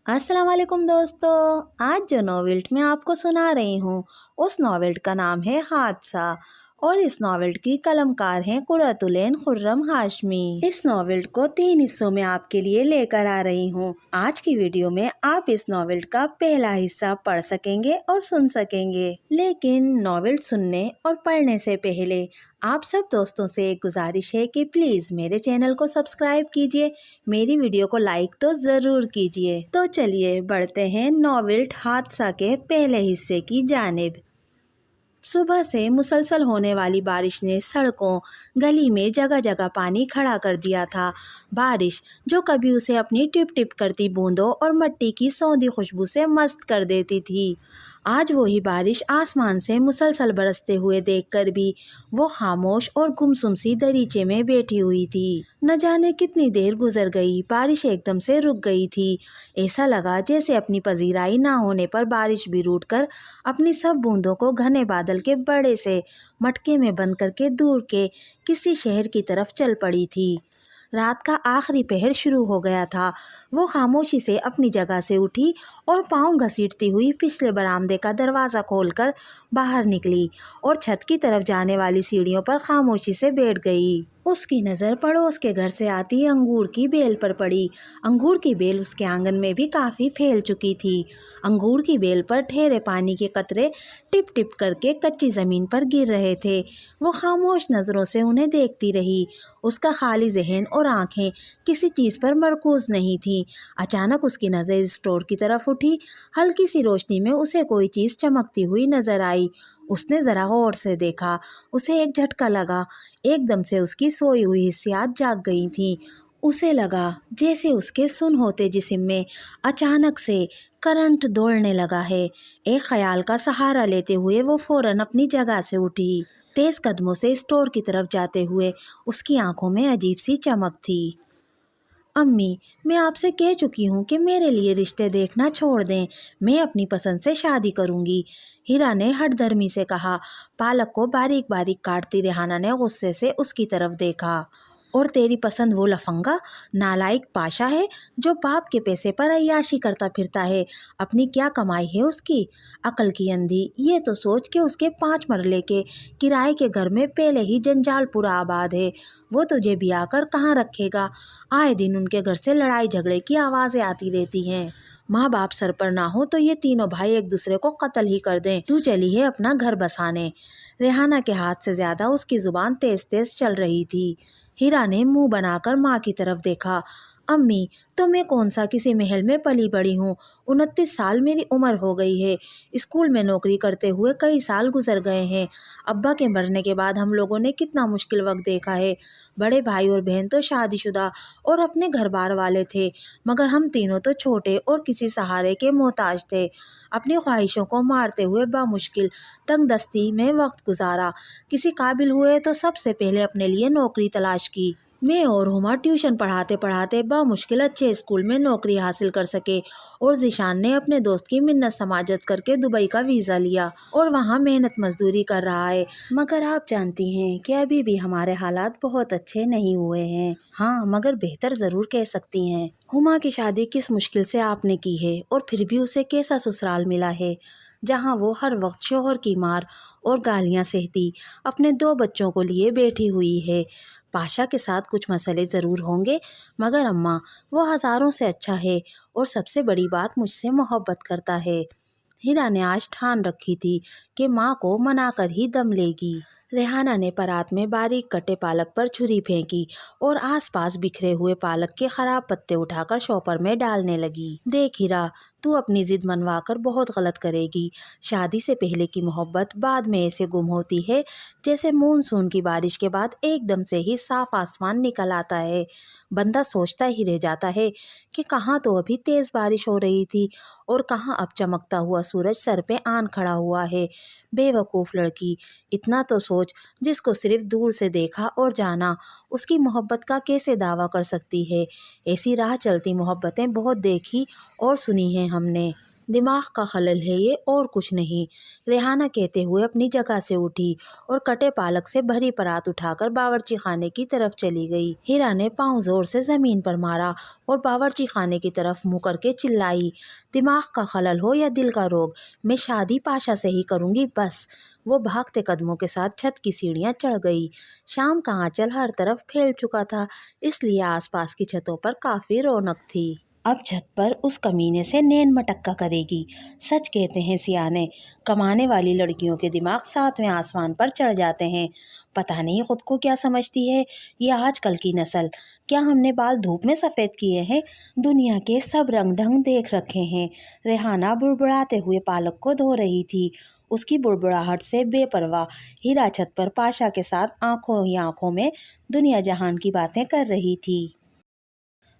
अस्सलाम वालेकुम दोस्तों। आज जो नॉवेल्ट मैं आपको सुना रही हूँ उस नॉवेल्ट का नाम है हादसा और इस नॉवेल्ट की कलमकार हैं कुर्रतुल ऐन खुर्रम हाशमी। इस नॉवेल्ट को 3 हिस्सों में आपके लिए लेकर आ रही हूँ। आज की वीडियो में आप इस नॉवेल्ट का पहला हिस्सा पढ़ सकेंगे और सुन सकेंगे। लेकिन नॉवेल्ट सुनने और पढ़ने से पहले आप सब दोस्तों से एक गुजारिश है कि प्लीज़ मेरे चैनल को सब्सक्राइब कीजिए, मेरी वीडियो को लाइक तो ज़रूर कीजिए। तो चलिए बढ़ते हैं नॉवेल्ट हादसा के पहले हिस्से की जानिब। सुबह से मुसलसल होने वाली बारिश ने सड़कों गली में जगह जगह पानी खड़ा कर दिया था। बारिश जो कभी उसे अपनी टिप टिप करती बूंदों और मिट्टी की सौंधी खुशबू से मस्त कर देती थी, आज वही बारिश आसमान से मुसलसल बरसते हुए देखकर भी वो खामोश और गुमसुम सी दरीचे में बैठी हुई थी। न जाने कितनी देर गुजर गई, बारिश एकदम से रुक गई थी। ऐसा लगा जैसे अपनी पजीराई ना होने पर बारिश भी रूठकर अपनी सब बूंदों को घने बादल के बड़े से मटके में बंद करके दूर के किसी शहर की तरफ चल पड़ी थी। रात का आखिरी पहर शुरू हो गया था। वो खामोशी से अपनी जगह से उठी और पाँव घसीटती हुई पिछले बरामदे का दरवाज़ा खोलकर बाहर निकली और छत की तरफ जाने वाली सीढ़ियों पर खामोशी से बैठ गई। उसकी नज़र पड़ोस के घर से आती अंगूर की बेल पर पड़ी। अंगूर की बेल उसके आंगन में भी काफ़ी फैल चुकी थी। अंगूर की बेल पर ठहरे पानी के कतरे टिप टिप करके कच्ची ज़मीन पर गिर रहे थे। वो खामोश नज़रों से उन्हें देखती रही। उसका खाली जहन और आंखें किसी चीज़ पर मरकूज नहीं थी। अचानक उसकी नज़र स्टोर की तरफ उठी। हल्की सी रोशनी में उसे कोई चीज़ चमकती हुई नजर आई। उसने ज़रा गौर से देखा। उसे एक झटका लगा। एकदम से उसकी सोई हुई हिस्सियात जाग गई थीं। उसे लगा जैसे उसके सुन होते जिस्म में अचानक से करंट दौड़ने लगा है। एक ख्याल का सहारा लेते हुए वो फौरन अपनी जगह से उठी। तेज़ कदमों से स्टोर की तरफ जाते हुए उसकी आंखों में अजीब सी चमक थी। अम्मी, मैं आपसे कह चुकी हूँ कि मेरे लिए रिश्ते देखना छोड़ दें। मैं अपनी पसंद से शादी करूँगी, हीरा ने हठधर्मी से कहा। पालक को बारीक बारीक काटती रेहाना ने गुस्से से उसकी तरफ देखा। और तेरी पसंद वो लफंगा नालायक पाशा है जो बाप के पैसे पर अय्याशी करता फिरता है। अपनी क्या कमाई है उसकी, अकल की अंधी। ये तो सोच के उसके 5 मरले के किराए के घर में पहले ही जंजाल पूरा आबाद है। वो तुझे ब्याह कर कहाँ रखेगा। आए दिन उनके घर से लड़ाई झगड़े की आवाज़ें आती रहती हैं। माँ बाप सर पर ना हो तो ये तीनों भाई एक दूसरे को कत्ल ही कर दें। तू चली है अपना घर बसाने। रेहाना के हाथ से ज़्यादा उसकी ज़ुबान तेज़ तेज़ चल रही थी। हीरा ने मुंह बनाकर माँ की तरफ देखा। अम्मी, तो मैं कौन सा किसी महल में पली बड़ी हूँ। 29 साल मेरी उम्र हो गई है। स्कूल में नौकरी करते हुए कई साल गुजर गए हैं। अब्बा के मरने के बाद हम लोगों ने कितना मुश्किल वक्त देखा है। बड़े भाई और बहन तो शादीशुदा और अपने घर बार वाले थे, मगर हम तीनों तो छोटे और किसी सहारे के मोहताज थे। अपनी ख्वाहिशों को मारते हुए बामुश्किल तंगदस्ती में वक्त गुजारा। किसी काबिल हुए तो सबसे पहले अपने लिए नौकरी तलाश की। मैं और हुमा ट्यूशन पढ़ाते पढ़ाते बामुश्किल अच्छे स्कूल में नौकरी हासिल कर सके और ज़ीशान ने अपने दोस्त की मिन्नत समाजत करके दुबई का वीज़ा लिया और वहाँ मेहनत मजदूरी कर रहा है। मगर आप जानती हैं कि अभी भी हमारे हालात बहुत अच्छे नहीं हुए हैं। हाँ, मगर बेहतर ज़रूर कह सकती हैं। हुमा की शादी किस मुश्किल से आपने की है और फिर भी उसे कैसा ससुराल मिला है जहाँ वो हर वक्त शोहर की मार और गालियाँ सहती अपने 2 बच्चों को लिए बैठी हुई है। पाशा के साथ कुछ मसले ज़रूर होंगे, मगर अम्मा वो हज़ारों से अच्छा है और सबसे बड़ी बात मुझसे मोहब्बत करता है। हीरा ने आज ठान रखी थी कि माँ को मनाकर ही दम लेगी। रेहाना ने परात में बारीक कटे पालक पर छुरी फेंकी और आसपास बिखरे हुए पालक के खराब पत्ते उठाकर शॉपर में डालने लगी। देख हीरा, तू अपनी जिद मनवाकर बहुत गलत करेगी। शादी से पहले की मोहब्बत बाद में ऐसे गुम होती है जैसे मानसून की बारिश के बाद एकदम से ही साफ आसमान निकल आता है। बंदा सोचता ही रह जाता है कि कहाँ तो अभी तेज़ बारिश हो रही थी और कहाँ अब चमकता हुआ सूरज सर पे आन खड़ा हुआ है। बेवकूफ़ लड़की, इतना तो सोच, जिसको सिर्फ दूर से देखा और जाना उसकी मोहब्बत का कैसे दावा कर सकती है। ऐसी राह चलती मोहब्बतें बहुत देखी और सुनी हैं हमने, دماغ کا خلل ہے یہ اور کچھ نہیں، ریحانہ کہتے ہوئے اپنی جگہ سے اٹھی اور کٹے پالک سے بھری پرات اٹھا کر باورچی خانے کی طرف چلی گئی۔ ہیرا نے پاؤں زور سے زمین پر مارا اور باورچی خانے کی طرف منہ کر کے چلائی، دماغ کا خلل ہو یا دل کا روگ، میں شادی پاشا سے ہی کروں گی بس۔ وہ بھاگتے قدموں کے ساتھ چھت کی سیڑھیاں چڑھ گئی۔ شام کا آنچل ہر طرف پھیل چکا تھا، اس لیے آس پاس کی چھتوں پر کافی رونق تھی۔ اب چھت پر اس کمینے سے نین مٹکا کرے گی۔ سچ کہتے ہیں سیانے، کمانے والی لڑکیوں کے دماغ ساتویں آسمان پر چڑھ جاتے ہیں۔ پتہ نہیں خود کو کیا سمجھتی ہے یہ آج کل کی نسل۔ کیا ہم نے بال دھوپ میں سفید کیے ہیں؟ دنیا کے سب رنگ ڈھنگ دیکھ رکھے ہیں۔ ریحانہ بڑبڑاتے ہوئے پالک کو دھو رہی تھی، اس کی بڑبڑاہٹ سے بے پرواہ ہیرا چھت پر پاشا کے ساتھ آنکھوں ہی آنکھوں میں دنیا جہان کی باتیں کر رہی تھی۔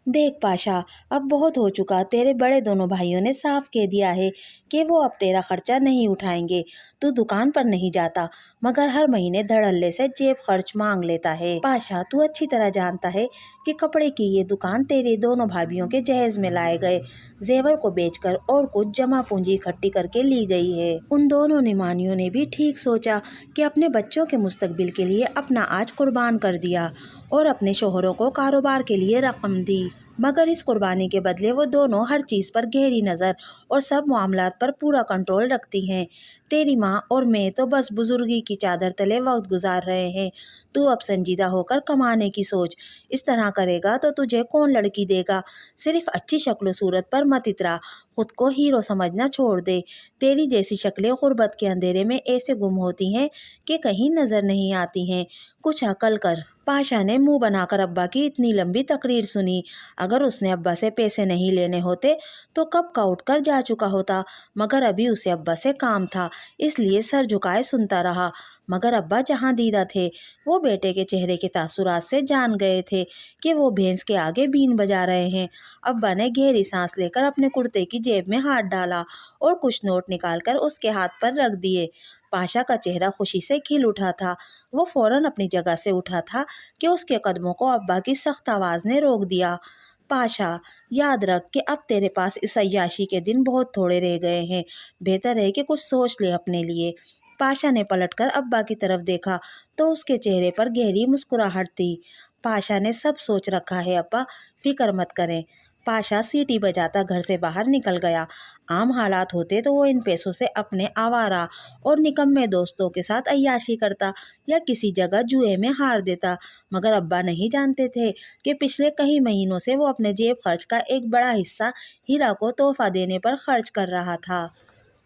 دیکھ پاشا، اب بہت ہو چکا، تیرے بڑے دونوں بھائیوں نے صاف کہہ دیا ہے کہ وہ اب تیرا خرچہ نہیں اٹھائیں گے۔ تو دکان پر نہیں جاتا مگر ہر مہینے دھڑلے سے جیب خرچ مانگ لیتا ہے۔ پاشا، تو اچھی طرح جانتا ہے کہ کپڑے کی یہ دکان تیرے دونوں بھابھیوں کے جہیز میں لائے گئے زیور کو بیچ کر اور کچھ جمع پونجی اکٹھی کر کے لی گئی ہے۔ ان دونوں نمانیوں نے بھی ٹھیک سوچا کہ اپنے بچوں کے مستقبل کے لیے اپنا آج قربان کر دیا اور اپنے شوہروں کو کاروبار کے لیے رقم دی، مگر اس قربانی کے بدلے وہ دونوں ہر چیز پر گہری نظر اور سب معاملات پر پورا کنٹرول رکھتی ہیں۔ تیری ماں اور میں تو بس بزرگی کی چادر تلے وقت گزار رہے ہیں، تو اب سنجیدہ ہو کر کمانے کی سوچ۔ اس طرح کرے گا تو تجھے کون لڑکی دے گا؟ صرف اچھی شکل و صورت پر مت اترا، خود کو ہیرو سمجھنا چھوڑ دے۔ تیری جیسی شکلیں غربت کے اندھیرے میں ایسے گم ہوتی ہیں کہ کہیں نظر نہیں آتی ہیں، کچھ عقل کر۔ پاشا نے منہ بنا کر ابا کی اتنی لمبی تقریر سنی۔ اگر اس نے ابا سے پیسے نہیں لینے ہوتے تو کب کا اٹھ کر جا چکا ہوتا، مگر ابھی اسے ابا سے کام تھا، اس لیے سر جھکائے سنتا رہا۔ مگر ابا جہاں دیدہ تھے، وہ بیٹے کے چہرے کے تاثرات سے جان گئے تھے کہ وہ بھینس کے آگے بین بجا رہے ہیں۔ ابا نے گہری سانس لے کر اپنے کرتے کی جیب میں ہاتھ ڈالا اور کچھ نوٹ نکال کر اس کے ہاتھ پر رکھ دیے۔ پاشا کا چہرہ خوشی سے کھل اٹھا تھا، وہ فوراً اپنی جگہ سے اٹھا تھا کہ اس کے قدموں کو ابا کی سخت آواز نے روک دیا۔ پاشا، یاد رکھ کہ اب تیرے پاس اس عیاشی کے دن بہت تھوڑے رہ گئے ہیں، بہتر ہے کہ کچھ سوچ لے اپنے لیے۔ پاشا نے پلٹ کر ابا کی طرف دیکھا تو اس کے چہرے پر گہری مسکراہٹ تھی۔ پاشا نے سب سوچ رکھا ہے ابا، فکر مت کریں۔ پاشا سیٹی بجاتا گھر سے باہر نکل گیا۔ عام حالات ہوتے تو وہ ان پیسوں سے اپنے آوارہ اور نکمے دوستوں کے ساتھ عیاشی کرتا یا کسی جگہ جوئے میں ہار دیتا، مگر ابا نہیں جانتے تھے کہ پچھلے کئی مہینوں سے وہ اپنے جیب خرچ کا ایک بڑا حصہ ہیرا کو تحفہ دینے پر خرچ کر رہا تھا۔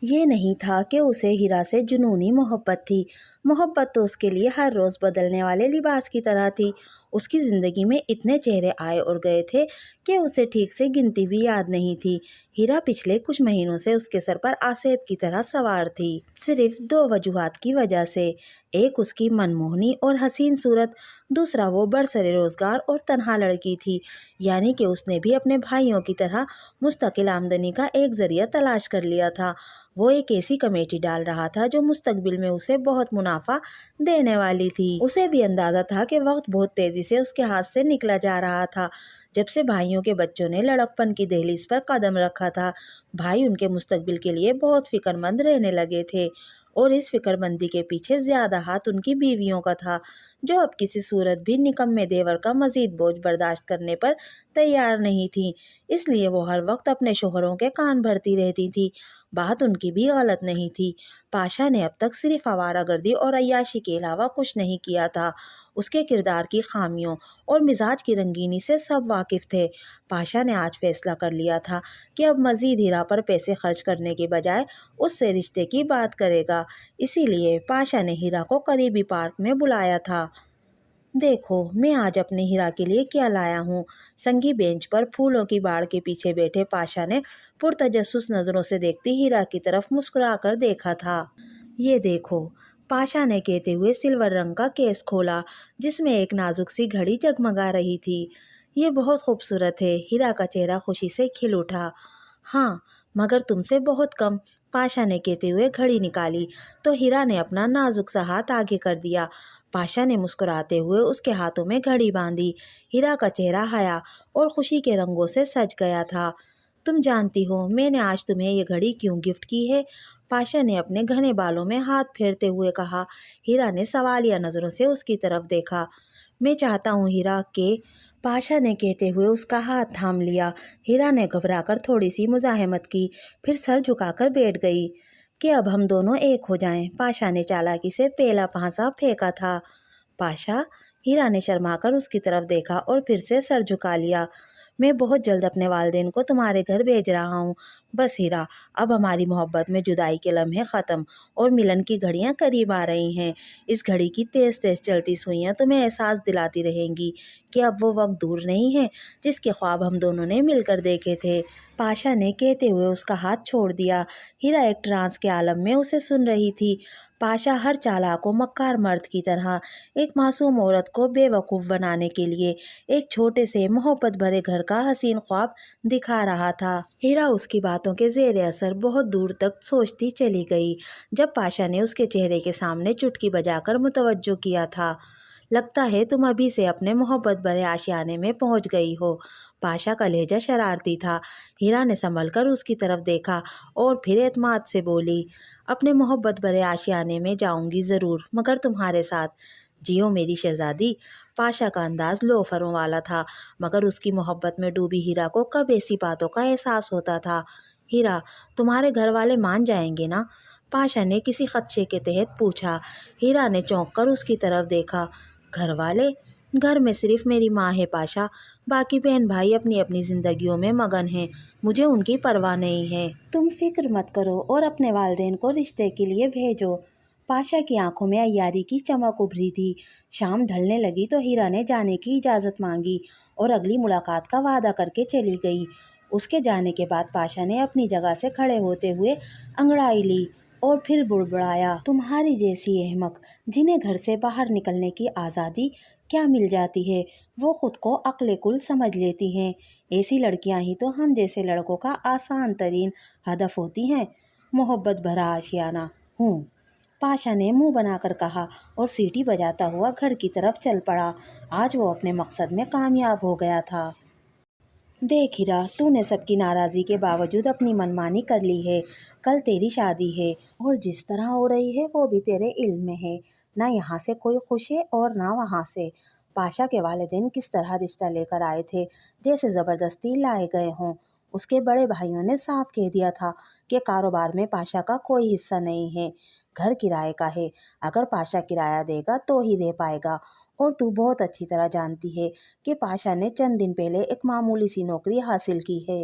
یہ نہیں تھا کہ اسے ہیرا سے جنونی محبت تھی، محبت تو اس کے لیے ہر روز بدلنے والے لباس کی طرح تھی۔ اس کی زندگی میں اتنے چہرے آئے اور گئے تھے کہ اسے ٹھیک سے گنتی بھی یاد نہیں تھی۔ ہیرا پچھلے کچھ مہینوں سے اس کے سر پر آسیب کی طرح سوار تھی، صرف دو وجوہات کی وجہ سے، ایک اس کی منموہنی اور حسین صورت، دوسرا وہ برسر روزگار اور تنہا لڑکی تھی، یعنی کہ اس نے بھی اپنے بھائیوں کی طرح مستقل آمدنی کا ایک ذریعہ تلاش کر لیا تھا۔ وہ ایک ایسی کمیٹی ڈال رہا تھا جو مستقبل میں اسے بہت منافع دینے والی تھی۔ اسے بھی اندازہ تھا کہ وقت بہت تیزی سے اس کے ہاتھ سے نکلا جا رہا تھا۔ جب سے بھائیوں کے بچوں نے لڑکپن کی دہلیز پر قدم رکھا تھا، بھائی ان کے مستقبل کے لیے بہت فکر مند رہنے لگے تھے، اور اس فکر مندی کے پیچھے زیادہ ہاتھ ان کی بیویوں کا تھا، جو اب کسی صورت بھی نکمے دیور کا مزید بوجھ برداشت کرنے پر تیار نہیں تھیں۔ اس لیے وہ ہر وقت اپنے شوہروں کے کان بھرتی رہتی تھی۔ بات ان کی بھی غلط نہیں تھی۔ پاشا نے اب تک صرف آوارہ گردی اور عیاشی کے علاوہ کچھ نہیں کیا تھا۔ اس کے کردار کی خامیوں اور مزاج کی رنگینی سے سب واقف تھے۔ پاشا نے آج فیصلہ کر لیا تھا کہ اب مزید ہیرا پر پیسے خرچ کرنے کے بجائے اس سے رشتے کی بات کرے گا۔ اسی لیے پاشا نے ہیرا کو قریبی پارک میں بلایا تھا۔ دیکھو میں آج اپنے ہیرا کے لیے کیا لایا ہوں۔ سنگی بینچ پر پھولوں کی باڑ کے پیچھے بیٹھے پاشا نے پرتجسس نظروں سے دیکھتی ہیرا کی طرف مسکرا کر دیکھا تھا۔ یہ دیکھو، پاشا نے کہتے ہوئے سلور رنگ کا کیس کھولا جس میں ایک نازک سی گھڑی جگمگا رہی تھی۔ یہ بہت خوبصورت ہے۔ ہیرا کا چہرہ خوشی سے کھل اٹھا۔ ہاں، مگر تم سے بہت کم۔ پاشا نے کہتے ہوئے گھڑی نکالی تو ہیرا نے اپنا نازک سا ہاتھ آگے کر دیا۔ پاشا نے مسکراتے ہوئے اس کے ہاتھوں میں گھڑی باندھی۔ ہیرا کا چہرہ حیا اور خوشی کے رنگوں سے سج گیا تھا۔ तुम जानती हो मैंने आज तुम्हें ये घड़ी क्यों गिफ्ट की है? पाशा ने अपने घने बालों में हाथ फेरते हुए कहा। हीरा ने सवालिया नज़रों से उसकी तरफ देखा। मैं चाहता हूँ हीरा के, पाशा ने कहते हुए उसका हाथ थाम लिया। हीरा ने घबराकर थोड़ी सी मुजाहिमत की, फिर सर झुकाकर बैठ गई कि अब हम दोनों एक हो जाएं। पाशा ने चालाकी से पहला पासा फेंका था। पाशा, हीरा ने शर्माकर उसकी तरफ देखा और फिर से सर झुका लिया। मैं बहुत जल्द अपने वालिदैन को तुम्हारे घर भेज रहा हूँ। बस हीरा, अब हमारी मोहब्बत में जुदाई के लम्हे ख़त्म और मिलन की घड़ियाँ करीब आ रही हैं। इस घड़ी की तेज़ तेज़ चलती सुइयाँ तुम्हें एहसास दिलाती रहेंगी कि अब वो वक्त दूर नहीं है जिसके ख्वाब हम दोनों ने मिलकर देखे थे। पाशा ने कहते हुए उसका हाथ छोड़ दिया। हीरा एक ट्रांस के आलम में उसे सुन रही थी। पाशा हर चालाक व मक्कार मर्द की तरह एक मासूम औरत को बेवकूफ़ बनाने के लिए एक छोटे से मोहब्बत भरे घर का हसीन ख्वाब दिखा रहा था। हीरा उसकी बातों के ज़ेर असर बहुत दूर तक सोचती चली गई। जब पाशा ने उसके चेहरे के सामने चुटकी बजाकर मुतवज्जो किया था, लगता है तुम अभी से अपने मोहब्बत भरे आशियाने में पहुंच गई हो। पाशा का लहजा शरारती था। हीरा ने संभल कर उसकी तरफ देखा और फिर एतमाद से बोली, अपने मोहब्बत भरे आशियाने में जाऊंगी ज़रूर, मगर तुम्हारे साथ। जियो मेरी शहजादी। पाशा का अंदाज लोफरों वाला था, मगर उसकी मोहब्बत में डूबी हीरा को कब ऐसी बातों का एहसास होता था। हीरा, तुम्हारे घर वाले मान जाएंगे ना? पाशा ने किसी खदशे के तहत पूछा। हीरा ने चौंक कर उसकी तरफ देखा। घर वाले? घर में सिर्फ मेरी माँ है पाशा, बाकी बहन भाई अपनी अपनी ज़िंदगियों में मगन हैं। मुझे उनकी परवाह नहीं है। तुम फिक्र मत करो और अपने वालिदैन को रिश्ते के लिए भेजो। पाशा की आंखों में अय्यारी की चमक उभरी थी। शाम ढलने लगी तो हीरा ने जाने की इजाज़त मांगी और अगली मुलाकात का वादा करके चली गई। उसके जाने के बाद पाशा ने अपनी जगह से खड़े होते हुए अंगड़ाई ली और फिर बुड़बुड़ाया, तुम्हारी जैसी अहमक जिन्हें घर से बाहर निकलने की आज़ादी क्या मिल जाती है, वो खुद को अक्ल कुल समझ लेती हैं। ऐसी लड़कियां ही तो हम जैसे लड़कों का आसान तरीन हदफ होती हैं। मोहब्बत भरा आशियाना हूँ, पाशा ने मुंह बनाकर कहा और सीटी बजाता हुआ घर की तरफ चल पड़ा। आज वो अपने मकसद में कामयाब हो गया था। देख हीरा, तूने सबकी नाराज़गी के बावजूद अपनी मनमानी कर ली है। कल तेरी शादी है और जिस तरह हो रही है वो भी तेरे इल्म में है। ना यहाँ से कोई खुश है और ना वहाँ से। पाशा के वालिदैन किस तरह रिश्ता लेकर आए थे, जैसे ज़बरदस्ती लाए गए हों। उसके बड़े भाइयों ने साफ कह दिया था कि कारोबार में पाशा का कोई हिस्सा नहीं है, घर किराए का है। अगर पाशा किराया देगा तो ही रह पाएगा। और तू बहुत अच्छी तरह जानती है कि पाशा ने चंद दिन पहले एक मामूली सी नौकरी हासिल की है।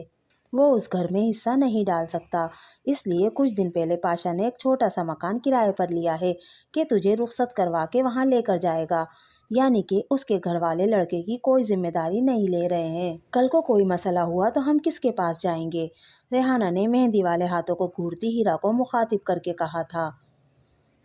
वो उस घर में हिस्सा नहीं डाल सकता, इसलिए कुछ दिन पहले पाशा ने एक छोटा सा मकान किराए पर लिया है कि तुझे रुखसत करवा के वहाँ लेकर जाएगा। यानी कि उसके घर वाले लड़के की कोई जिम्मेदारी नहीं ले रहे हैं। कल को कोई मसला हुआ तो हम किसके पास जाएंगे? रेहाना ने मेहंदी वाले हाथों को घूरती हीरा को मुखातिब करके कहा था।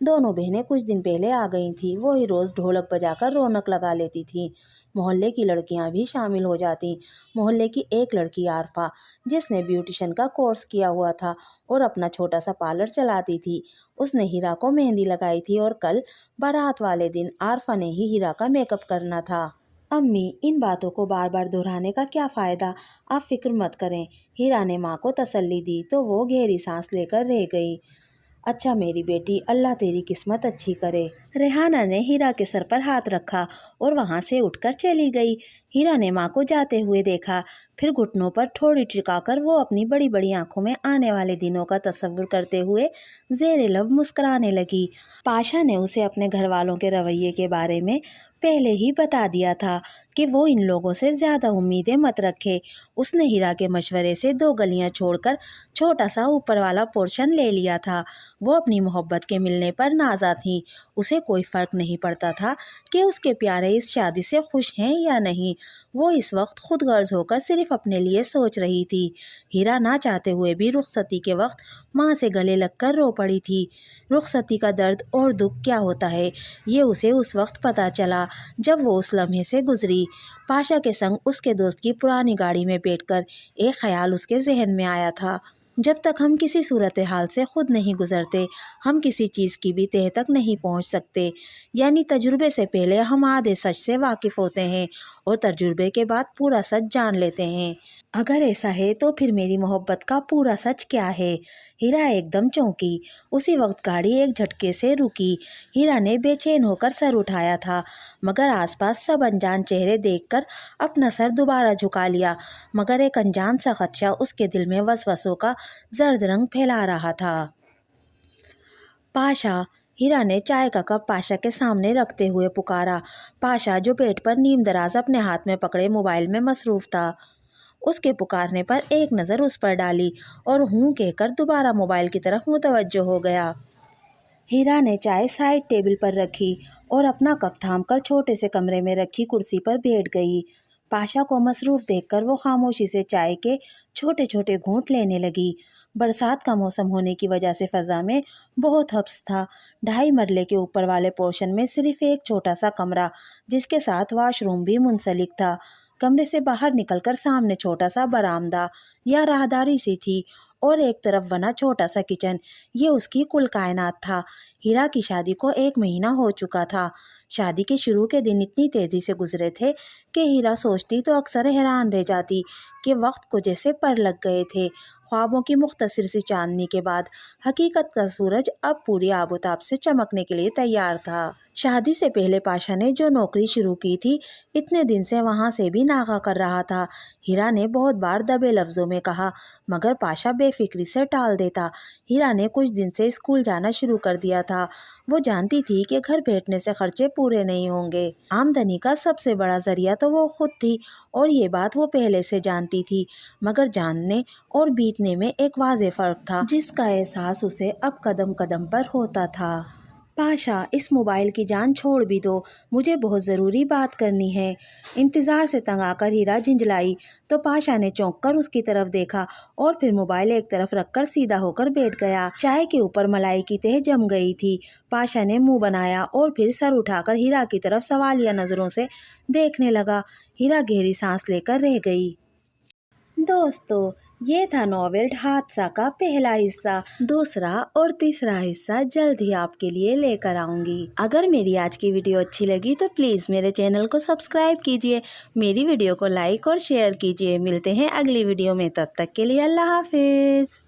दोनों बहनें कुछ दिन पहले आ गई थीं। वो ही रोज़ ढोलक बजाकर रौनक लगा लेती थीं। मोहल्ले की लड़कियां भी शामिल हो जातीं। मोहल्ले की एक लड़की आरफा, जिसने ब्यूटिशन का कोर्स किया हुआ था और अपना छोटा सा पार्लर चलाती थी, उसने हीरा को मेहंदी लगाई थी और कल बारात वाले दिन आरफा ने ही हीरा का मेकअप करना था। अम्मी, इन बातों को बार बार दोहराने का क्या फ़ायदा, आप फिक्र मत करें। हीरा ने माँ को तसल्ली दी तो वो गहरी सांस लेकर रह गई। अच्छा मेरी बेटी, अल्लाह तेरी किस्मत अच्छी करे। रेहाना ने हीरा के सर पर हाथ रखा और वहाँ से उठकर चली गई। हीरा ने माँ को जाते हुए देखा, फिर घुटनों पर थोड़ी टिकाकर वो अपनी बड़ी बड़ी आंखों में आने वाले दिनों का तस्वुर करते हुए ज़ेरे लब मुस्कुराने लगी। पाशा ने उसे अपने घर वालों के रवैये के बारे में पहले ही बता दिया था कि वो इन लोगों से ज़्यादा उम्मीदें मत रखे। उसने हीरा के मशवरे से 2 गलियां छोड़कर छोटा सा ऊपर वाला पोर्शन ले लिया था। वो अपनी मोहब्बत के मिलने पर नाज़ा थी। उसे कोई फ़र्क नहीं पड़ता था कि उसके प्यारे इस शादी से खुश हैं या नहीं। वो इस वक्त खुद गर्ज होकर सिर्फ अपने लिए सोच रही थी। हीरा ना चाहते हुए भी रुखसती के वक्त माँ से गले लगकर रो पड़ी थी। रुखसती का दर्द और दुख क्या होता है, ये उसे उस वक्त पता चला जब वो उस लम्हे से गुजरी। पाशा के संग उसके दोस्त की पुरानी गाड़ी में बैठकर एक ख्याल उसके जहन में आया था। जब तक हम किसी सूरत हाल से खुद नहीं गुजरते, हम किसी चीज़ की भी तह तक नहीं पहुंच सकते। यानी तजुर्बे से पहले हम आधे सच से वाकिफ़ होते हैं और तजुर्बे के बाद पूरा सच जान लेते हैं। अगर ऐसा है तो फिर मेरी मोहब्बत का पूरा सच क्या है? हीरा एकदम चौंकी। उसी वक्त गाड़ी एक झटके से रुकी। हीरा ने बेचैन होकर सर उठाया था, मगर आसपास सब अनजान चेहरे देखकर अपना सर दोबारा झुका लिया। मगर एक अनजान सा खदशा उसके दिल में वसवसों का जर्द रंग फैला रहा था। पाशा। हीरा ने चाय का कप पाशा के सामने रखते हुए पुकारा। पाशा, जो पेट पर नीम दराज अपने हाथ में पकड़े मोबाइल में मसरूफ था, उसके पुकारने पर एक नज़र उस पर डाली और हूँ कहकर दोबारा मोबाइल की तरफ मुतवज्जो हो गया। हीरा ने चाय साइड टेबल पर रखी और अपना कप थामकर छोटे से कमरे में रखी कुर्सी पर बैठ गई। पाशा को मसरूफ देखकर वो खामोशी से चाय के छोटे छोटे घूंट लेने लगी। बरसात का मौसम होने की वजह से फ़ज़ा में बहुत हब्स था। 2.5 मरले के ऊपर वाले पोर्शन में सिर्फ एक छोटा सा कमरा, जिसके साथ वॉशरूम भी मुंसलिक था। कमरे से बाहर निकलकर सामने छोटा सा बरामदा या राहदारी सी थी और एक तरफ बना छोटा सा किचन। ये उसकी कुल कायनात था। हीरा की शादी को 1 महीना हो चुका था। शादी के शुरू के दिन इतनी तेज़ी से गुजरे थे कि हीरा सोचती तो अक्सर हैरान रह जाती कि वक्त को जैसे पर लग गए थे। ख्वाबों की मुख्तसर सी चांदनी के बाद हकीकत का सूरज अब पूरी आबोताब से चमकने के लिए तैयार था। शादी से पहले पाशा ने जो नौकरी शुरू की थी, इतने दिन से वहाँ से भी नागा कर रहा था। हीरा ने बहुत बार दबे लफ्ज़ों में कहा, मगर पाशा बेफिक्री से टाल देता। हीरा ने कुछ दिन से स्कूल जाना शुरू कर दिया था। वो जानती थी कि घर बैठने से खर्चे पूरे नहीं होंगे। आमदनी का सबसे बड़ा जरिया तो वो खुद थी और ये बात वो पहले से जानती थी, मगर जानने और बीतने में एक वाज़ेह फ़र्क था, जिसका एहसास उसे अब कदम कदम पर होता था। पाशा, इस मोबाइल की जान छोड़ भी दो, मुझे बहुत ज़रूरी बात करनी है। इंतज़ार से तंग आकर हीरा झिंझलाई तो पाशा ने चौंक कर उसकी तरफ देखा और फिर मोबाइल एक तरफ रखकर सीधा होकर बैठ गया। चाय के ऊपर मलाई की तह जम गई थी। पाशा ने मुंह बनाया और फिर सर उठाकर हीरा की तरफ सवालिया नज़रों से देखने लगा। हीरा गहरी सांस लेकर रह गई। दोस्तों, ये था नॉवेल हादसा का पहला हिस्सा। दूसरा और तीसरा हिस्सा जल्द ही आपके लिए लेकर आऊंगी। अगर मेरी आज की वीडियो अच्छी लगी तो प्लीज़ मेरे चैनल को सब्सक्राइब कीजिए, मेरी वीडियो को लाइक और शेयर कीजिए। मिलते हैं अगली वीडियो में, तब तक के लिए अल्लाह हाफिज़।